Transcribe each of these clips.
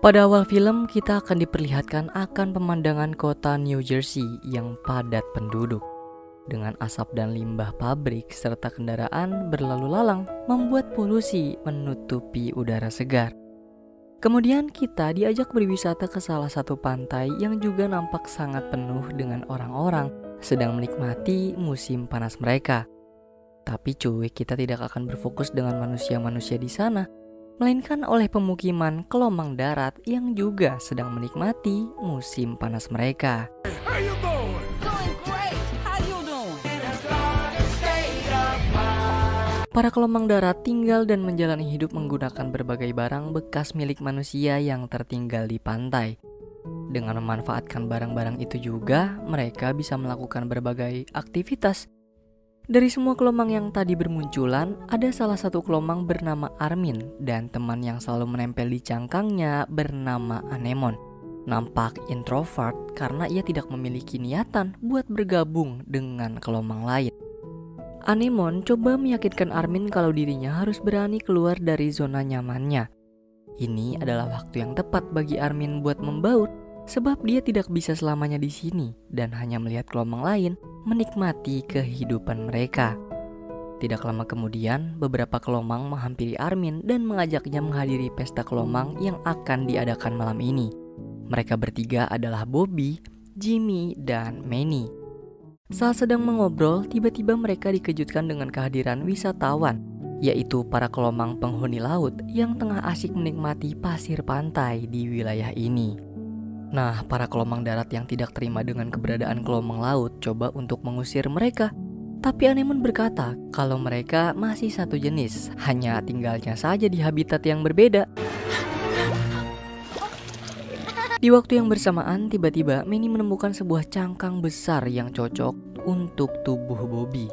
Pada awal film, kita akan diperlihatkan akan pemandangan kota New Jersey yang padat penduduk. Dengan asap dan limbah pabrik serta kendaraan berlalu lalang membuat polusi menutupi udara segar. Kemudian kita diajak berwisata ke salah satu pantai yang juga nampak sangat penuh dengan orang-orang sedang menikmati musim panas mereka. Tapi cuy, kita tidak akan berfokus dengan manusia-manusia di sana, melainkan oleh pemukiman kelomang darat yang juga sedang menikmati musim panas mereka. Para kelomang darat tinggal dan menjalani hidup menggunakan berbagai barang bekas milik manusia yang tertinggal di pantai. Dengan memanfaatkan barang-barang itu juga, mereka bisa melakukan berbagai aktivitas. Dari semua kelomang yang tadi bermunculan, ada salah satu kelomang bernama Armin dan teman yang selalu menempel di cangkangnya bernama Anemone. Nampak introvert karena ia tidak memiliki niatan buat bergabung dengan kelomang lain. Anemone coba meyakinkan Armin kalau dirinya harus berani keluar dari zona nyamannya. Ini adalah waktu yang tepat bagi Armin buat membaur, sebab dia tidak bisa selamanya di sini dan hanya melihat kelomang lain menikmati kehidupan mereka. Tidak lama kemudian, beberapa kelomang menghampiri Armin dan mengajaknya menghadiri pesta kelomang yang akan diadakan malam ini. Mereka bertiga adalah Bobby, Jimmy, dan Manny. Saat sedang mengobrol, tiba-tiba mereka dikejutkan dengan kehadiran wisatawan, yaitu para kelomang penghuni laut yang tengah asyik menikmati pasir pantai di wilayah ini. Nah, para kelomang darat yang tidak terima dengan keberadaan kelomang laut coba untuk mengusir mereka. Tapi Anemone berkata kalau mereka masih satu jenis, hanya tinggalnya saja di habitat yang berbeda. Di waktu yang bersamaan, tiba-tiba Manny menemukan sebuah cangkang besar yang cocok untuk tubuh Bobby.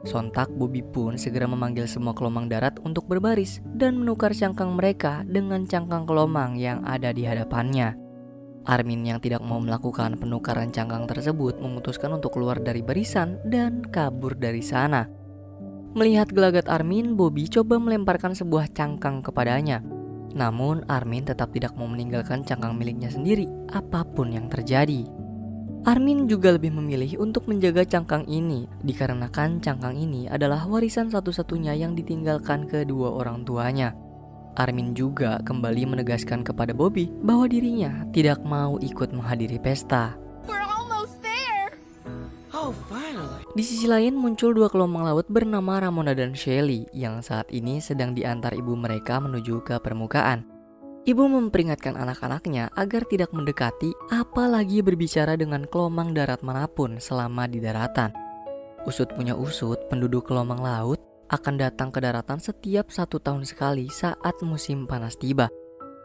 Sontak Bobby pun segera memanggil semua kelomang darat untuk berbaris dan menukar cangkang mereka dengan cangkang kelomang yang ada di hadapannya. Armin yang tidak mau melakukan penukaran cangkang tersebut memutuskan untuk keluar dari barisan dan kabur dari sana. Melihat gelagat Armin, Bobby coba melemparkan sebuah cangkang kepadanya. Namun Armin tetap tidak mau meninggalkan cangkang miliknya sendiri, apapun yang terjadi. Armin juga lebih memilih untuk menjaga cangkang ini, dikarenakan cangkang ini adalah warisan satu-satunya yang ditinggalkan kedua orang tuanya. Armin juga kembali menegaskan kepada Bobby bahwa dirinya tidak mau ikut menghadiri pesta. Di sisi lain muncul dua kelomang laut bernama Ramona dan Shelly yang saat ini sedang diantar ibu mereka menuju ke permukaan. Ibu memperingatkan anak-anaknya agar tidak mendekati apalagi berbicara dengan kelomang darat manapun selama di daratan. Usut punya usut, penduduk kelomang laut akan datang ke daratan setiap 1 tahun sekali saat musim panas tiba.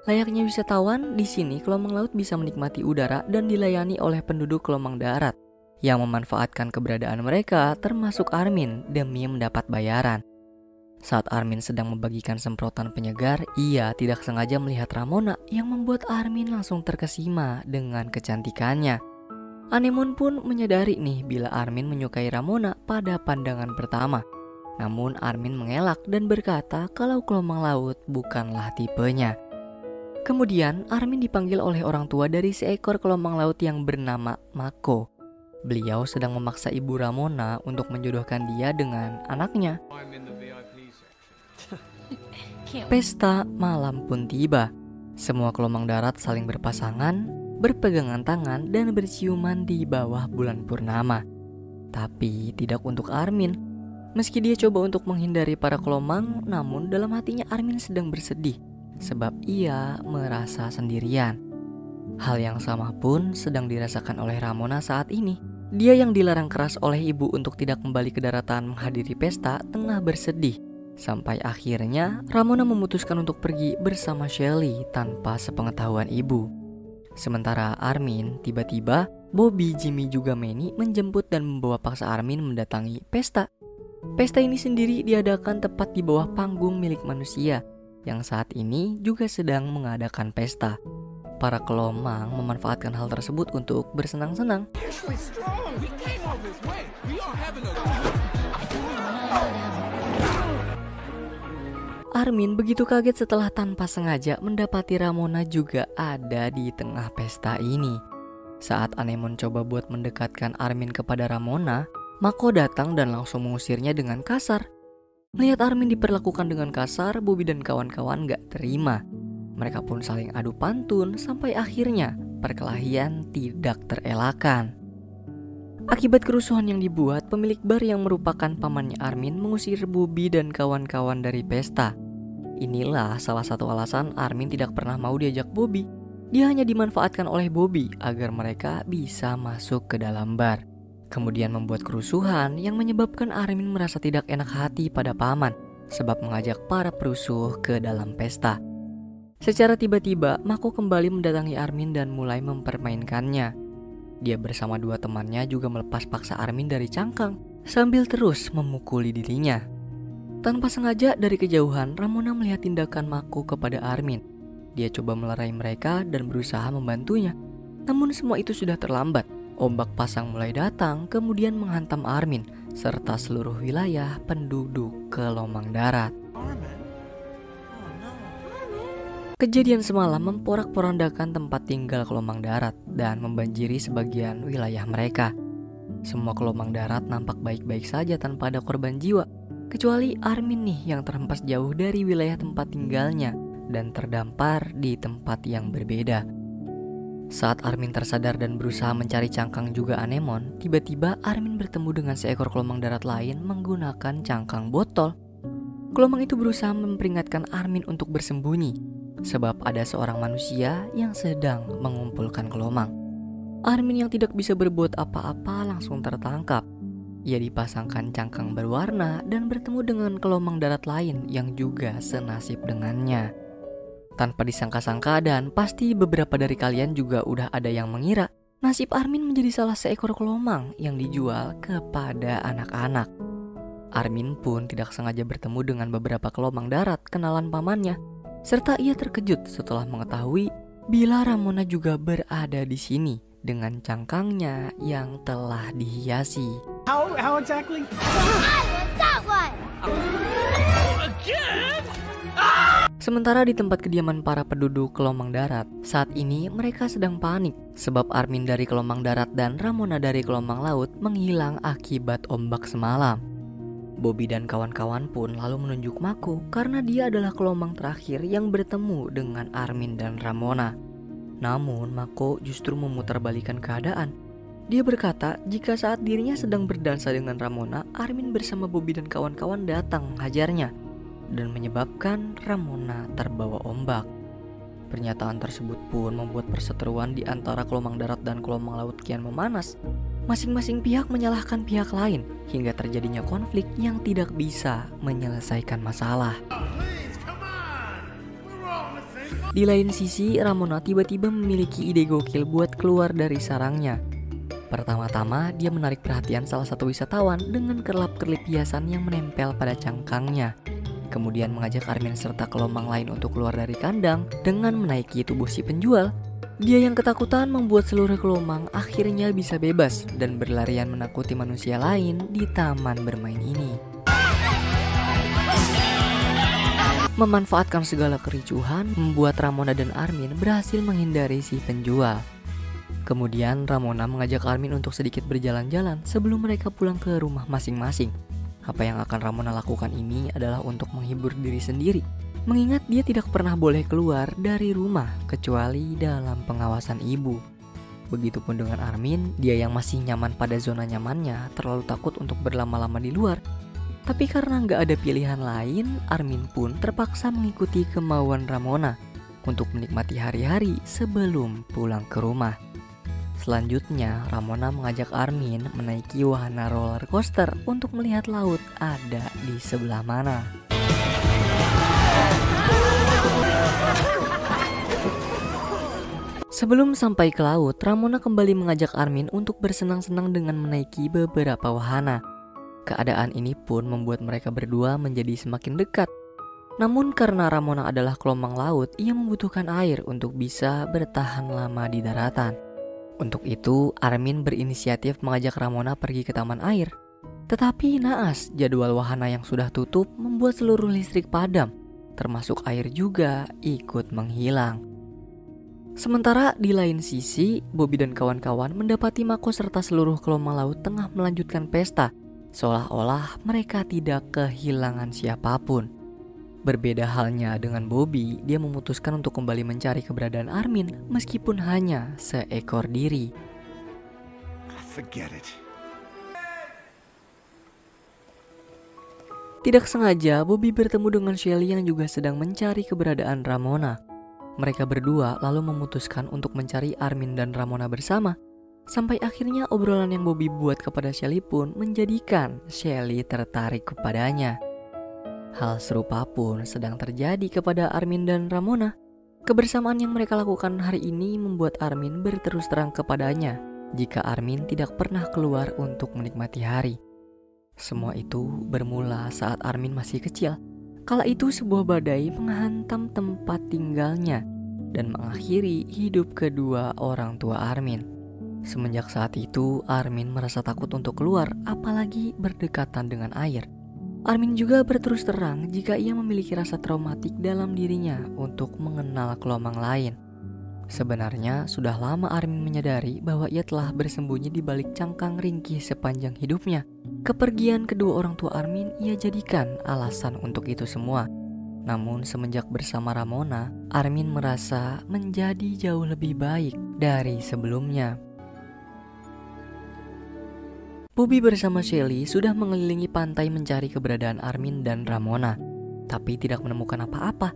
Layaknya wisatawan, di sini kelomang laut bisa menikmati udara dan dilayani oleh penduduk kelomang darat yang memanfaatkan keberadaan mereka termasuk Armin demi mendapat bayaran. Saat Armin sedang membagikan semprotan penyegar, ia tidak sengaja melihat Ramona yang membuat Armin langsung terkesima dengan kecantikannya. Anemone pun menyadari nih bila Armin menyukai Ramona pada pandangan pertama. Namun Armin mengelak dan berkata kalau kelomang laut bukanlah tipenya. Kemudian Armin dipanggil oleh orang tua dari seekor kelomang laut yang bernama Mako. Beliau sedang memaksa ibu Ramona untuk menjodohkan dia dengan anaknya. Pesta malam pun tiba. Semua kelomang darat saling berpasangan, berpegangan tangan dan berciuman di bawah bulan purnama. Tapi tidak untuk Armin. Meski dia coba untuk menghindari para kelomang, namun dalam hatinya Armin sedang bersedih sebab ia merasa sendirian. Hal yang sama pun sedang dirasakan oleh Ramona saat ini. Dia yang dilarang keras oleh ibu untuk tidak kembali ke daratan menghadiri pesta tengah bersedih. Sampai akhirnya Ramona memutuskan untuk pergi bersama Shelly tanpa sepengetahuan ibu. Sementara Armin, tiba-tiba Bobby, Jimmy juga Manny menjemput dan membawa paksa Armin mendatangi pesta. Pesta ini sendiri diadakan tepat di bawah panggung milik manusia yang saat ini juga sedang mengadakan pesta. Para kelomang memanfaatkan hal tersebut untuk bersenang-senang. Armin begitu kaget setelah tanpa sengaja mendapati Ramona juga ada di tengah pesta ini. Saat Anemon coba buat mendekatkan Armin kepada Ramona, Mako datang dan langsung mengusirnya dengan kasar. Melihat Armin diperlakukan dengan kasar, Bobby dan kawan-kawan gak terima. Mereka pun saling adu pantun sampai akhirnya perkelahian tidak terelakkan. Akibat kerusuhan yang dibuat, pemilik bar yang merupakan pamannya Armin mengusir Bobby dan kawan-kawan dari pesta. Inilah salah satu alasan Armin tidak pernah mau diajak Bobby. Dia hanya dimanfaatkan oleh Bobby agar mereka bisa masuk ke dalam bar. Kemudian membuat kerusuhan yang menyebabkan Armin merasa tidak enak hati pada paman sebab mengajak para perusuh ke dalam pesta. Secara tiba-tiba, Mako kembali mendatangi Armin dan mulai mempermainkannya. Dia bersama dua temannya juga melepas paksa Armin dari cangkang sambil terus memukuli dirinya. Tanpa sengaja dari kejauhan, Ramona melihat tindakan Mako kepada Armin. Dia coba melerai mereka dan berusaha membantunya. Namun semua itu sudah terlambat. Ombak pasang mulai datang kemudian menghantam Armin serta seluruh wilayah penduduk Kelomang Darat. Kejadian semalam memporak-porandakan tempat tinggal Kelomang Darat dan membanjiri sebagian wilayah mereka. Semua Kelomang Darat nampak baik-baik saja tanpa ada korban jiwa, kecuali Armin nih yang terhempas jauh dari wilayah tempat tinggalnya dan terdampar di tempat yang berbeda. Saat Armin tersadar dan berusaha mencari cangkang juga Anemon, tiba-tiba Armin bertemu dengan seekor Kelomang Darat lain menggunakan cangkang botol. Kelomang itu berusaha memperingatkan Armin untuk bersembunyi, sebab ada seorang manusia yang sedang mengumpulkan kelomang. Armin yang tidak bisa berbuat apa-apa langsung tertangkap. Ia dipasangkan cangkang berwarna dan bertemu dengan kelomang darat lain yang juga senasib dengannya. Tanpa disangka-sangka dan pasti beberapa dari kalian juga udah ada yang mengira, nasib Armin menjadi salah seekor kelomang yang dijual kepada anak-anak. Armin pun tidak sengaja bertemu dengan beberapa kelomang darat kenalan pamannya. Serta ia terkejut setelah mengetahui bila Ramona juga berada di sini dengan cangkangnya yang telah dihiasi. How exactly? Sementara di tempat kediaman para penduduk Kelomang Darat, saat ini mereka sedang panik sebab Armin dari Kelomang Darat dan Ramona dari Kelomang Laut menghilang akibat ombak semalam. Bobby dan kawan-kawan pun lalu menunjuk Mako karena dia adalah kelomang terakhir yang bertemu dengan Armin dan Ramona. Namun Mako justru memutarbalikkan keadaan. Dia berkata jika saat dirinya sedang berdansa dengan Ramona, Armin bersama Bobby dan kawan-kawan datang menghajarnya dan menyebabkan Ramona terbawa ombak. Pernyataan tersebut pun membuat perseteruan di antara Kelomang Darat dan Kelomang Laut kian memanas. Masing-masing pihak menyalahkan pihak lain hingga terjadinya konflik yang tidak bisa menyelesaikan masalah. Di lain sisi, Ramona tiba-tiba memiliki ide gokil buat keluar dari sarangnya. Pertama-tama, dia menarik perhatian salah satu wisatawan dengan kerlap-kerlip hiasan yang menempel pada cangkangnya. Kemudian mengajak Armin serta kelomang lain untuk keluar dari kandang dengan menaiki tubuh si penjual. Dia yang ketakutan membuat seluruh kelomang akhirnya bisa bebas dan berlarian menakuti manusia lain di taman bermain ini. Memanfaatkan segala kericuhan, membuat Ramona dan Armin berhasil menghindari si penjual. Kemudian Ramona mengajak Armin untuk sedikit berjalan-jalan sebelum mereka pulang ke rumah masing-masing. Apa yang akan Ramona lakukan ini adalah untuk menghibur diri sendiri, mengingat dia tidak pernah boleh keluar dari rumah kecuali dalam pengawasan ibu. Begitupun dengan Armin, dia yang masih nyaman pada zona nyamannya terlalu takut untuk berlama-lama di luar. Tapi karena nggak ada pilihan lain, Armin pun terpaksa mengikuti kemauan Ramona untuk menikmati hari-hari sebelum pulang ke rumah. Selanjutnya, Ramona mengajak Armin menaiki wahana roller coaster untuk melihat laut ada di sebelah mana. Sebelum sampai ke laut, Ramona kembali mengajak Armin untuk bersenang-senang dengan menaiki beberapa wahana. Keadaan ini pun membuat mereka berdua menjadi semakin dekat. Namun karena Ramona adalah kelomang laut, ia membutuhkan air untuk bisa bertahan lama di daratan. Untuk itu, Armin berinisiatif mengajak Ramona pergi ke taman air. Tetapi naas, jadwal wahana yang sudah tutup membuat seluruh listrik padam. termasuk air juga ikut menghilang. Sementara di lain sisi, Bobby dan kawan-kawan mendapati Mako serta seluruh gelombang laut tengah melanjutkan pesta, seolah-olah mereka tidak kehilangan siapapun. Berbeda halnya dengan Bobby, dia memutuskan untuk kembali mencari keberadaan Armin meskipun hanya seekor diri. Forget it. Tidak sengaja, Bobby bertemu dengan Shelly yang juga sedang mencari keberadaan Ramona. Mereka berdua lalu memutuskan untuk mencari Armin dan Ramona bersama. Sampai akhirnya obrolan yang Bobby buat kepada Shelly pun menjadikan Shelly tertarik kepadanya. Hal serupa pun sedang terjadi kepada Armin dan Ramona. Kebersamaan yang mereka lakukan hari ini membuat Armin berterus terang kepadanya jika Armin tidak pernah keluar untuk menikmati hari. Semua itu bermula saat Armin masih kecil. Kala itu sebuah badai menghantam tempat tinggalnya dan mengakhiri hidup kedua orang tua Armin. Semenjak saat itu, Armin merasa takut untuk keluar, apalagi berdekatan dengan air. Armin juga berterus terang jika ia memiliki rasa traumatik dalam dirinya untuk mengenal gelombang lain. Sebenarnya sudah lama Armin menyadari bahwa ia telah bersembunyi di balik cangkang ringkih sepanjang hidupnya. Kepergian kedua orang tua Armin ia jadikan alasan untuk itu semua. Namun semenjak bersama Ramona, Armin merasa menjadi jauh lebih baik dari sebelumnya. Bobby bersama Shelly sudah mengelilingi pantai mencari keberadaan Armin dan Ramona, tapi tidak menemukan apa-apa.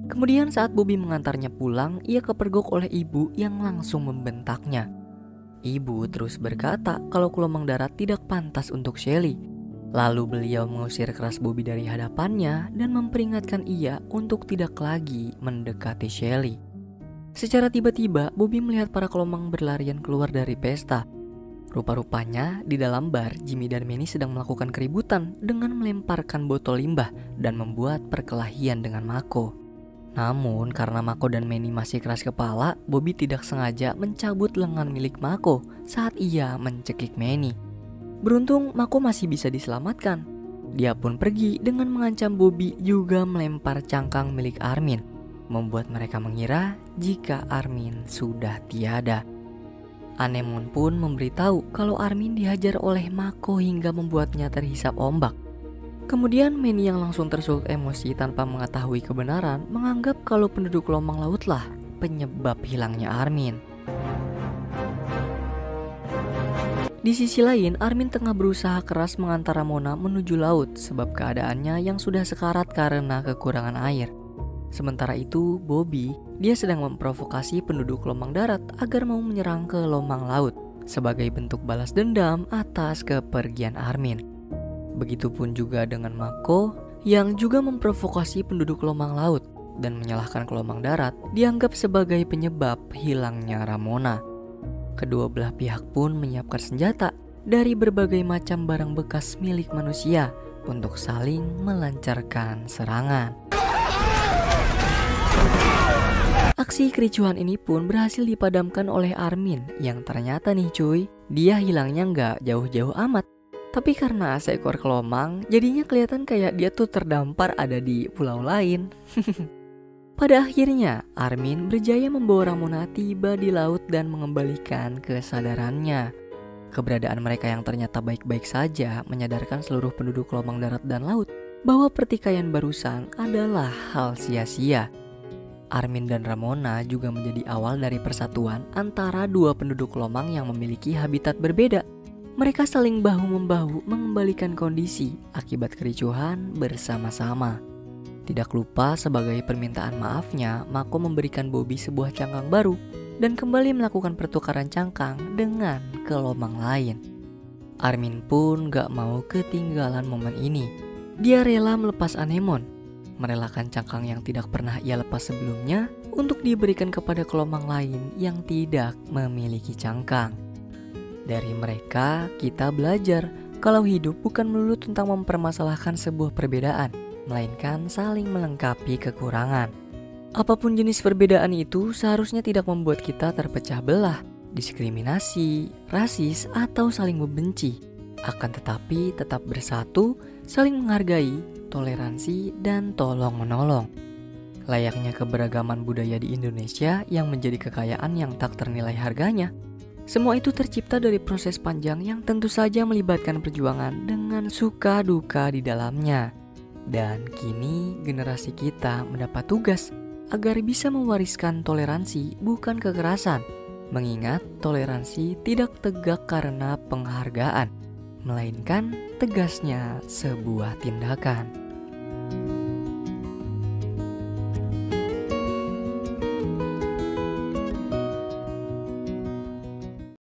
Kemudian saat Bobby mengantarnya pulang, ia kepergok oleh ibu yang langsung membentaknya. Ibu terus berkata kalau gelombang darat tidak pantas untuk Shelly. Lalu beliau mengusir keras Bobby dari hadapannya dan memperingatkan ia untuk tidak lagi mendekati Shelly. Secara tiba-tiba, Bobby melihat para gelombang berlarian keluar dari pesta. Rupa-rupanya di dalam bar, Jimmy dan Manny sedang melakukan keributan dengan melemparkan botol limbah dan membuat perkelahian dengan Mako. Namun karena Mako dan Manny masih keras kepala, Bobby tidak sengaja mencabut lengan milik Mako saat ia mencekik Manny. Beruntung Mako masih bisa diselamatkan. Dia pun pergi dengan mengancam Bobby juga melempar cangkang milik Armin, membuat mereka mengira jika Armin sudah tiada. Anemone pun memberitahu kalau Armin dihajar oleh Mako hingga membuatnya terhisap ombak. Kemudian Manny yang langsung tersulut emosi tanpa mengetahui kebenaran menganggap kalau penduduk gelombang lautlah penyebab hilangnya Armin. Di sisi lain, Armin tengah berusaha keras mengantar Ramona menuju laut sebab keadaannya yang sudah sekarat karena kekurangan air. Sementara itu, Bobby, dia sedang memprovokasi penduduk gelombang darat agar mau menyerang ke gelombang laut sebagai bentuk balas dendam atas kepergian Armin. Begitupun juga dengan Mako yang juga memprovokasi penduduk gelombang laut dan menyalahkan gelombang darat dianggap sebagai penyebab hilangnya Ramona. Kedua belah pihak pun menyiapkan senjata dari berbagai macam barang bekas milik manusia untuk saling melancarkan serangan. Aksi kericuhan ini pun berhasil dipadamkan oleh Armin yang ternyata nih cuy, dia hilangnya nggak jauh-jauh amat. Tapi karena seekor gelombang, jadinya kelihatan kayak dia tuh terdampar ada di pulau lain. Pada akhirnya, Armin berjaya membawa Ramona tiba di laut dan mengembalikan kesadarannya. Keberadaan mereka yang ternyata baik-baik saja menyadarkan seluruh penduduk gelombang darat dan laut bahwa pertikaian barusan adalah hal sia-sia. Armin dan Ramona juga menjadi awal dari persatuan antara dua penduduk gelombang yang memiliki habitat berbeda. Mereka saling bahu-membahu mengembalikan kondisi akibat kericuhan bersama-sama. Tidak lupa sebagai permintaan maafnya, Mako memberikan Bobby sebuah cangkang baru dan kembali melakukan pertukaran cangkang dengan gelombang lain. Armin pun gak mau ketinggalan momen ini. Dia rela melepas Anemone, merelakan cangkang yang tidak pernah ia lepas sebelumnya untuk diberikan kepada gelombang lain yang tidak memiliki cangkang. Dari mereka, kita belajar kalau hidup bukan melulu tentang mempermasalahkan sebuah perbedaan, melainkan saling melengkapi kekurangan. Apapun jenis perbedaan itu seharusnya tidak membuat kita terpecah belah, diskriminasi, rasis, atau saling membenci. Akan tetapi tetap bersatu, saling menghargai, toleransi, dan tolong-menolong. Layaknya keberagaman budaya di Indonesia yang menjadi kekayaan yang tak ternilai harganya. Semua itu tercipta dari proses panjang yang tentu saja melibatkan perjuangan dengan suka duka di dalamnya. Dan kini generasi kita mendapat tugas agar bisa mewariskan toleransi bukan kekerasan. Mengingat toleransi tidak tegak karena penghargaan, melainkan tegasnya sebuah tindakan.